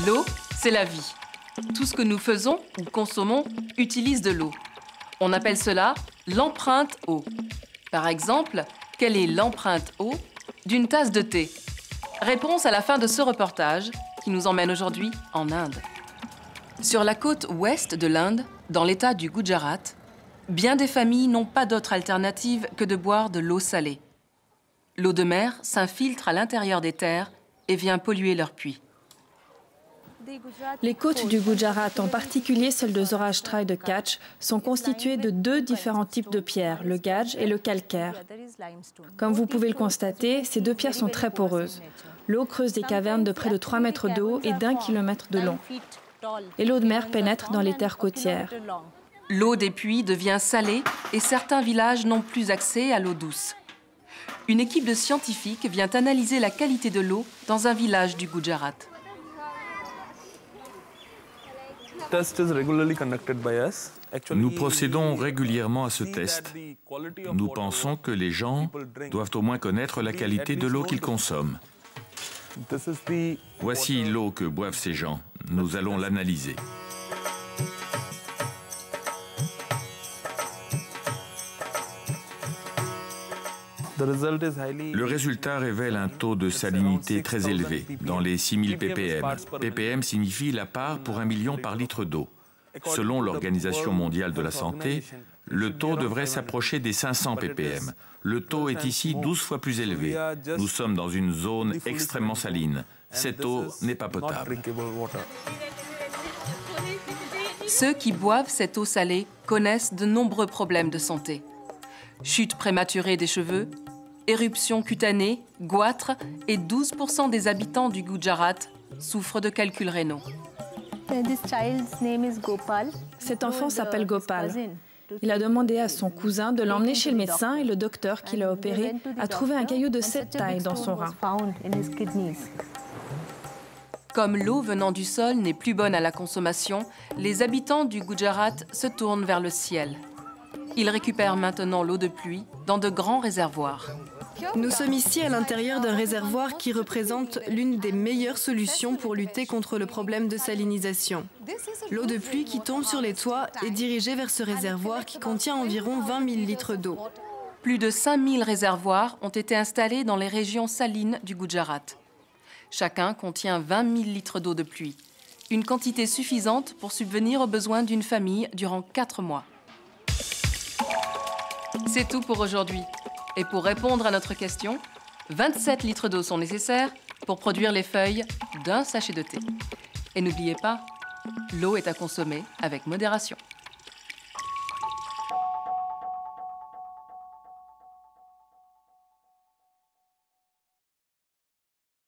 L'eau, c'est la vie. Tout ce que nous faisons ou consommons utilise de l'eau. On appelle cela l'empreinte eau. Par exemple, quelle est l'empreinte eau d'une tasse de thé? Réponse à la fin de ce reportage qui nous emmène aujourd'hui en Inde. Sur la côte ouest de l'Inde, dans l'état du Gujarat, bien des familles n'ont pas d'autre alternative que de boire de l'eau salée. L'eau de mer s'infiltre à l'intérieur des terres et vient polluer leurs puits. Les côtes du Gujarat, en particulier celles de Saurashtra et de Kutch, sont constituées de deux différents types de pierres, le gaj et le calcaire. Comme vous pouvez le constater, ces deux pierres sont très poreuses. L'eau creuse des cavernes de près de 3 mètres de haut et d'1 kilomètre de long. Et l'eau de mer pénètre dans les terres côtières. L'eau des puits devient salée et certains villages n'ont plus accès à l'eau douce. Une équipe de scientifiques vient analyser la qualité de l'eau dans un village du Gujarat. Nous procédons régulièrement à ce test. Nous pensons que les gens doivent au moins connaître la qualité de l'eau qu'ils consomment. Voici l'eau que boivent ces gens. Nous allons l'analyser. Le résultat révèle un taux de salinité très élevé, dans les 6000 ppm. ppm signifie la part pour 1 million par litre d'eau. Selon l'Organisation mondiale de la santé, le taux devrait s'approcher des 500 ppm. Le taux est ici 12 fois plus élevé. Nous sommes dans une zone extrêmement saline. Cette eau n'est pas potable. Ceux qui boivent cette eau salée connaissent de nombreux problèmes de santé. Chute prématurée des cheveux, éruption cutanée, goitre et 12% des habitants du Gujarat souffrent de calculs rénaux. Cet enfant s'appelle Gopal. Il a demandé à son cousin de l'emmener chez le médecin et le docteur qui l'a opéré a trouvé un caillou de cette taille dans son rein. Comme l'eau venant du sol n'est plus bonne à la consommation, les habitants du Gujarat se tournent vers le ciel. Ils récupèrent maintenant l'eau de pluie dans de grands réservoirs. Nous sommes ici à l'intérieur d'un réservoir qui représente l'une des meilleures solutions pour lutter contre le problème de salinisation. L'eau de pluie qui tombe sur les toits est dirigée vers ce réservoir qui contient environ 20 000 litres d'eau. Plus de 5000 réservoirs ont été installés dans les régions salines du Gujarat. Chacun contient 20 000 litres d'eau de pluie, une quantité suffisante pour subvenir aux besoins d'une famille durant 4 mois. C'est tout pour aujourd'hui. Et pour répondre à notre question, 27 litres d'eau sont nécessaires pour produire les feuilles d'un sachet de thé. Et n'oubliez pas, l'eau est à consommer avec modération.